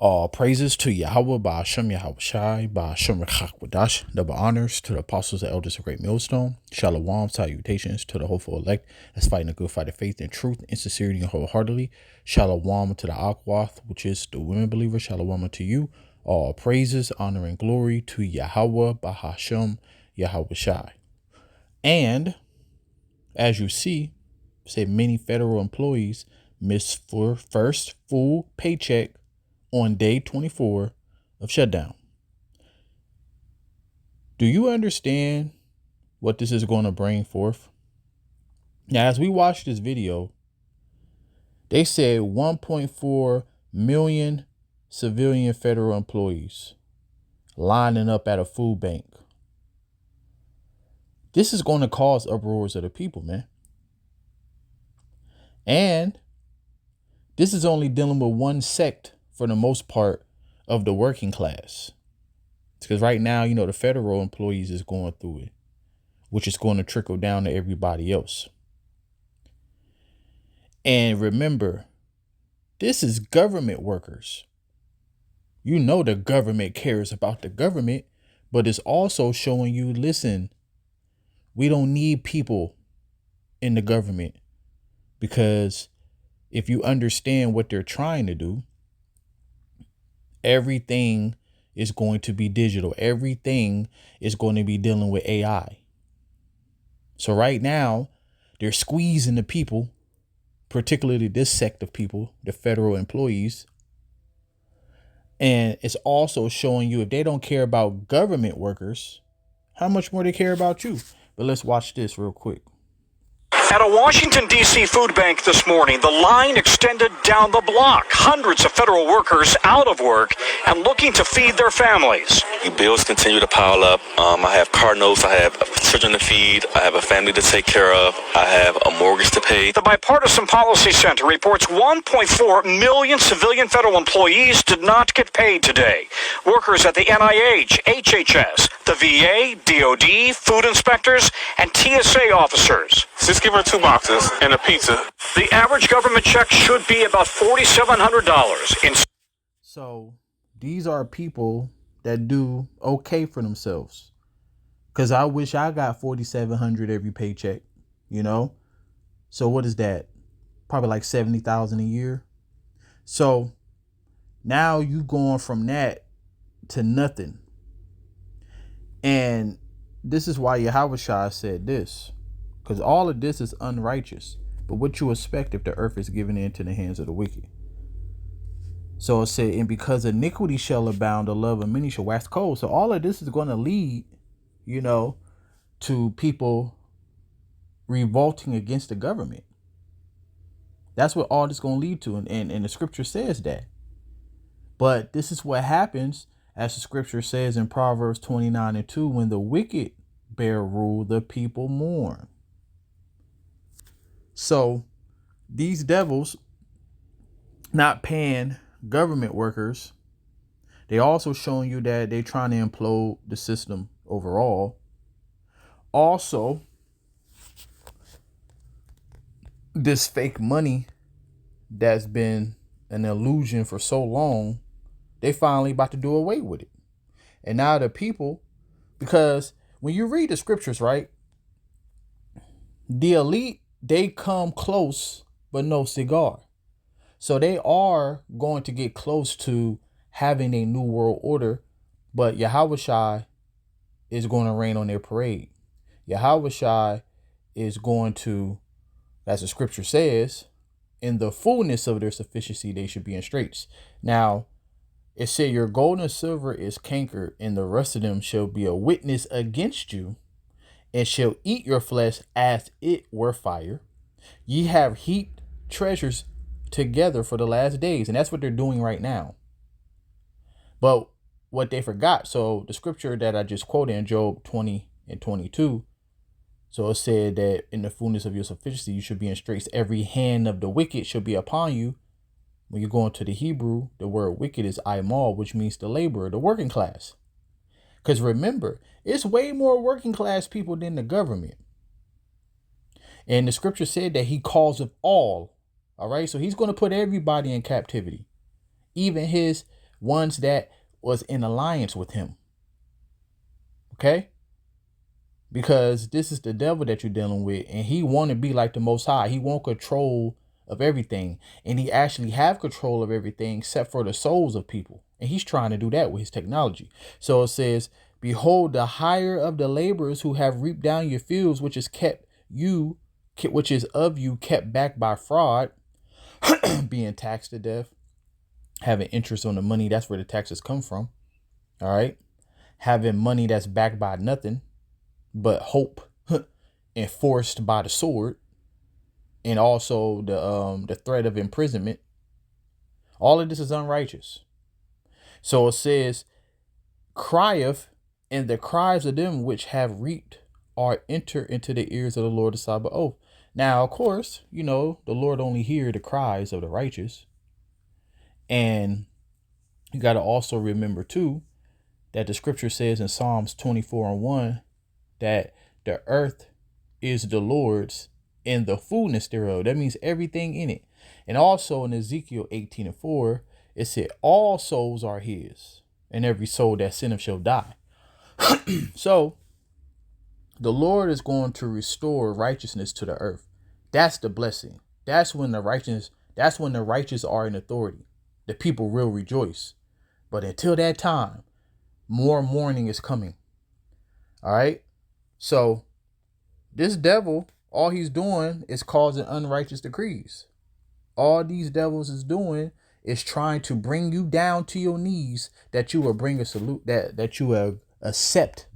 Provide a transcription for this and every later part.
All praises to Yahweh, Ba'ashem Yahweh Shai, Ba'ashem Rechakwadash, double honors to the apostles and elders of Great Millstone, Shalom, salutations to the hopeful elect that's fighting a good fight of faith and truth and sincerity and wholeheartedly. Shalom to the Akwath, which is the women believers. Shalom to you. All praises, honor, and glory to Yahweh, Ba'ashem Yahweh Shai. And as you see, say many federal employees miss for first full paycheck on day 24 of shutdown. Do you understand what this is going to bring forth? Now, as we watch this video, they said 1.4 million civilian federal employees lining up at a food bank. This is going to cause uproars of the people, man. And this is only dealing with one sect for the most part of the working class. Because right now, the federal employees is going through it, which is going to trickle down to everybody else. And remember, this is government workers. The government cares about the government, but it's also showing you, listen, we don't need people in the government, because if you understand what they're trying to do, everything is going to be digital. Everything is going to be dealing with AI. So right now, they're squeezing the people, particularly this sect of people, the federal employees. And it's also showing you, if they don't care about government workers, how much more they care about you. But let's watch this real quick. At a Washington, D.C. food bank this morning, the line extended down the block. Hundreds of federal workers out of work and looking to feed their families. Bills continue to pile up. I have car notes. I have children to feed. I have a family to take care of. I have a mortgage to pay. The Bipartisan Policy Center reports 1.4 million civilian federal employees did not get paid today. Workers at the NIH, HHS, the VA, DOD, food inspectors, and TSA officers. Just give her 2 boxes and a pizza. The average government check should be about $4,700. So these are people that do okay for themselves. Because I wish I got $4,700 every paycheck, So what is that? Probably like $70,000 a year. So now you going from that to nothing. And this is why Yahweh Shai said this. Because all of this is unrighteous. But what you expect if the earth is given into the hands of the wicked? So it said, and because iniquity shall abound, the love of many shall wax cold. So all of this is going to lead, to people revolting against the government. That's what all this is going to lead to. And the scripture says that. But this is what happens, as the scripture says in Proverbs 29:2, when the wicked bear rule, the people mourn. So these devils not paying government workers, they also showing you that they trying to implode the system overall. Also, this fake money that's been an illusion for so long, they finally about to do away with it. And now the people, because when you read the scriptures, right, the elite, they come close, but no cigar. So they are going to get close to having a new world order, but Yahweh Shai is going to rain on their parade. Yahweh Shai is going to, as the scripture says, in the fullness of their sufficiency, they should be in straits. Now, it said your gold and silver is cankered, and the rest of them shall be a witness against you, and shall eat your flesh as it were fire. Ye have heaped treasures together for the last days. And that's what they're doing right now. But what they forgot, so the scripture that I just quoted in Job 20:22, so it said that in the fullness of your sufficiency, you should be in straits. Every hand of the wicked shall be upon you. When you go into the Hebrew, the word wicked is aimal, which means the laborer, the working class. Because remember, it's way more working class people than the government. And the scripture said that he calls of all. All right. So he's going to put everybody in captivity, even his ones that was in alliance with him. Okay? Because this is the devil that you're dealing with, and he want to be like the Most High. He want control of everything, and he actually have control of everything except for the souls of people, and he's trying to do that with his technology. So it says, behold, the hire of the laborers who have reaped down your fields, which is of you kept back by fraud, being taxed to death, having interest on the money. That's where the taxes come from. All right. Having money that's backed by nothing but hope, enforced by the sword, and also the threat of imprisonment. All of this is unrighteous. So it says, crieth, and the cries of them which have reaped are enter into the ears of the Lord of Sabaoth. Now, of course, the Lord only hear the cries of the righteous. And you got to also remember too, that the scripture says in Psalms 24:1, that the earth is the Lord's and the fullness thereof. That means everything in it. And also in Ezekiel 18:4, it said all souls are his, and every soul that sinneth shall die. So the Lord is going to restore righteousness to the earth. That's the blessing. That's when the righteous are in authority. The people will rejoice. But until that time, more mourning is coming. All right. So this devil, all he's doing is causing unrighteous decrees. All these devils is doing is trying to bring you down to your knees, that you will bring a salute, that you will accept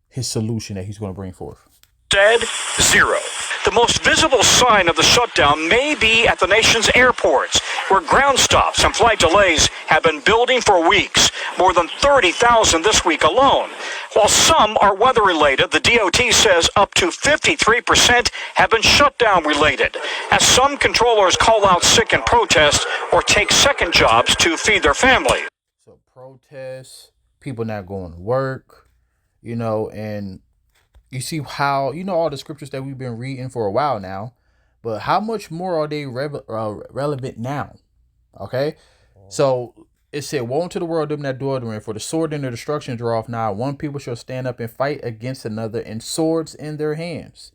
his solution that he's going to bring forth. Dead, zero. The most visible sign of the shutdown may be at the nation's airports, where ground stops and flight delays have been building for weeks, more than 30,000 this week alone. While some are weather-related, the DOT says up to 53% have been shutdown related, as some controllers call out sick and protest or take second jobs to feed their family. So protests, people not going to work, and you see how, all the scriptures that we've been reading for a while now, but how much more are they relevant now? Okay. So it said, woe unto the world, them that dwell therein, for the sword and the destruction draweth nigh. One people shall stand up and fight against another, and swords in their hands.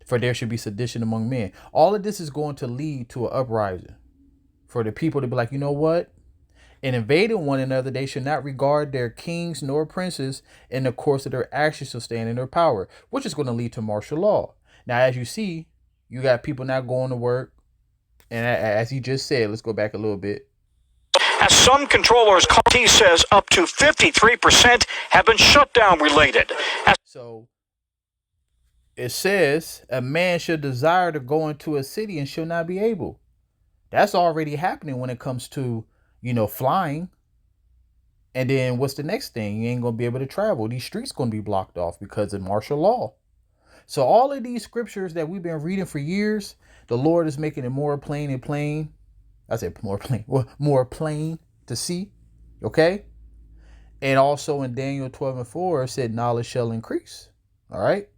For there should be sedition among men. All of this is going to lead to an uprising for the people to be like, you know what? In invading one another, they should not regard their kings nor princes, in the course of their actions shall stand in their power, which is going to lead to martial law. Now, as you see, you got people not going to work. And as he just said, let's go back a little bit. As some controllers, he says up to 53% have been shutdown related. So it says a man should desire to go into a city and shall not be able. That's already happening when it comes to, flying. And then what's the next thing? You ain't going to be able to travel. These streets going to be blocked off because of martial law. So all of these scriptures that we've been reading for years, the Lord is making it more plain and plain. I said more plain to see. Okay. And also in Daniel 12:4, it said knowledge shall increase. All right.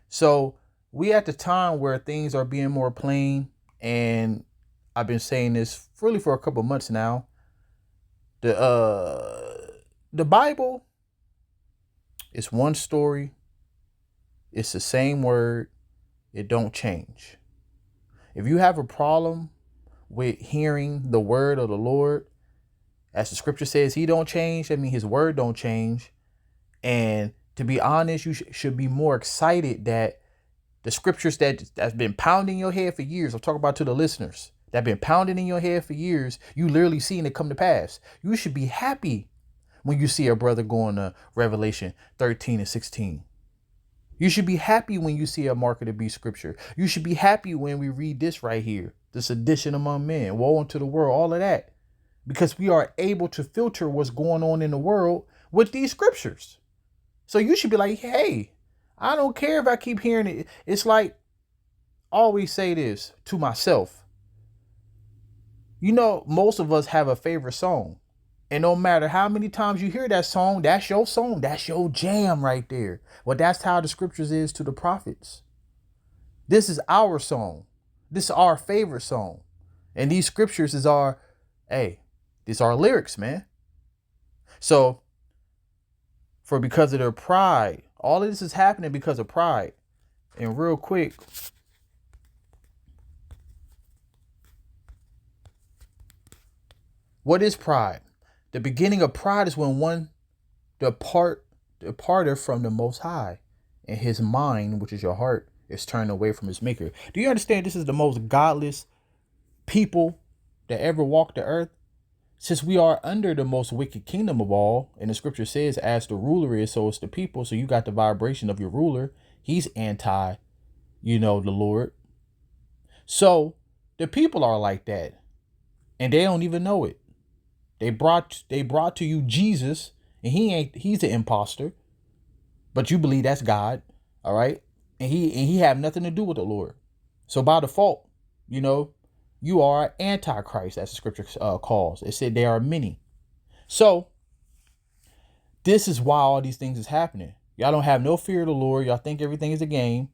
So we at the time where things are being more plain, and I've been saying this really for a couple of months now. The Bible is one story. It's the same word. It don't change. If you have a problem with hearing the word of the Lord, as the scripture says, he don't change. I mean, his word don't change. And to be honest, you should be more excited that the scriptures that's been pounding your head for years, I'm talking about to the listeners, that have been pounding in your head for years, you literally seen it come to pass. You should be happy when you see a brother going to Revelation 13:16. You should be happy when you see a mark of the beast scripture. You should be happy when we read this right here, the sedition among men, woe unto the world, all of that, because we are able to filter what's going on in the world with these scriptures. So you should be like, hey, I don't care if I keep hearing it. It's like, I always say this to myself. Most of us have a favorite song. And no matter how many times you hear that song, that's your song. That's your jam right there. Well, that's how the scriptures is to the prophets. This is our song. This is our favorite song. And these scriptures is these are our lyrics, man. So, for because of their pride, all of this is happening because of pride. And real quick, what is pride? The beginning of pride is when one departed from the Most High, and his mind, which is your heart, is turned away from his maker. Do you understand this is the most godless people that ever walked the earth? Since we are under the most wicked kingdom of all, and the scripture says, as the ruler is, so is the people. So you got the vibration of your ruler. He's anti, the Lord. So the people are like that, and they don't even know it. They brought to you Jesus, and he's an imposter, but you believe that's God, all right? And he have nothing to do with the Lord. So by default, you are antichrist, as the scripture calls. It said there are many. So this is why all these things is happening. Y'all don't have no fear of the Lord. Y'all think everything is a game.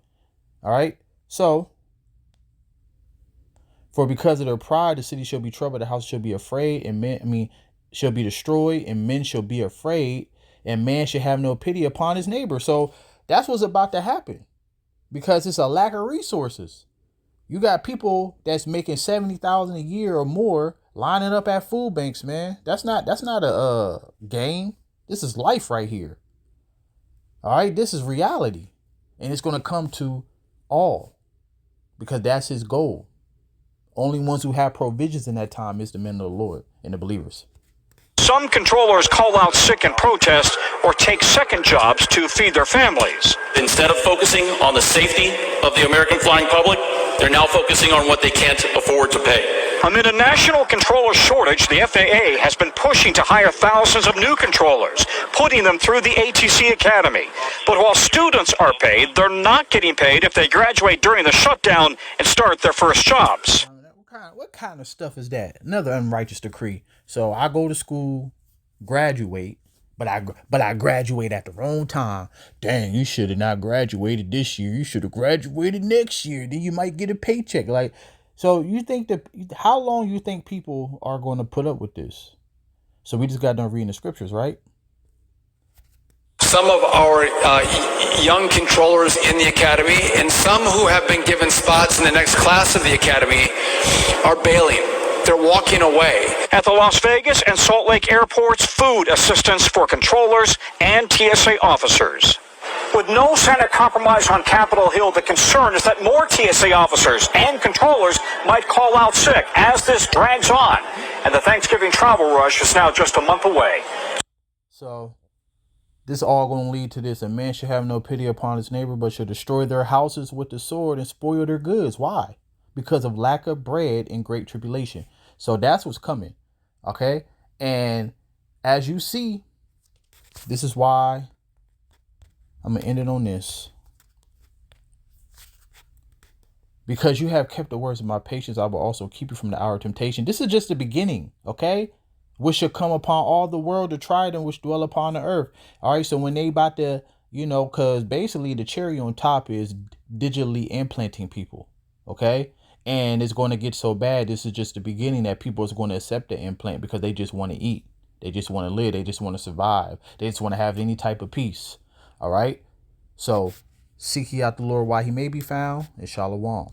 All right. So, for because of their pride, the city shall be troubled, the house shall be afraid, and shall be destroyed, and men shall be afraid, and man shall have no pity upon his neighbor. So that's what's about to happen, because it's a lack of resources. You got people that's making $70,000 a year or more lining up at food banks, man. That's not a game. This is life right here. All right, this is reality, and it's going to come to all, because that's his goal. Only ones who have provisions in that time is the men of the Lord and the believers. Some controllers call out sick in protest or take second jobs to feed their families. Instead of focusing on the safety of the American flying public, they're now focusing on what they can't afford to pay. Amid a national controller shortage, the FAA has been pushing to hire thousands of new controllers, putting them through the ATC Academy. But while students are paid, they're not getting paid if they graduate during the shutdown and start their first jobs. What kind of stuff is that? Another unrighteous decree. So I go to school, graduate, but I graduate at the wrong time. Dang, you should have not graduated this year. You should have graduated next year. Then you might get a paycheck. So you think how long you think people are going to put up with this? So we just got done reading the scriptures, right? Some of our young controllers in the academy, and some who have been given spots in the next class of the academy, are bailing. They're walking away. At the Las Vegas and Salt Lake airports, food assistance for controllers and TSA officers. With no Senate compromise on Capitol Hill, the concern is that more TSA officers and controllers might call out sick as this drags on. And the Thanksgiving travel rush is now just a month away. So this all going to lead to this. A man should have no pity upon his neighbor, but should destroy their houses with the sword and spoil their goods. Why? Because of lack of bread and great tribulation. So that's what's coming. Okay. And as you see, this is why I'm going to end it on this. Because you have kept the words of my patience, I will also keep you from the hour of temptation. This is just the beginning. Okay. Which shall come upon all the world to try them which dwell upon the earth. All right. So when they about to, because basically the cherry on top is digitally implanting people. Okay. And it's going to get so bad. This is just the beginning that people is going to accept the implant because they just want to eat. They just want to live. They just want to survive. They just want to have any type of peace. All right. So seek ye out the Lord while he may be found, and shalom.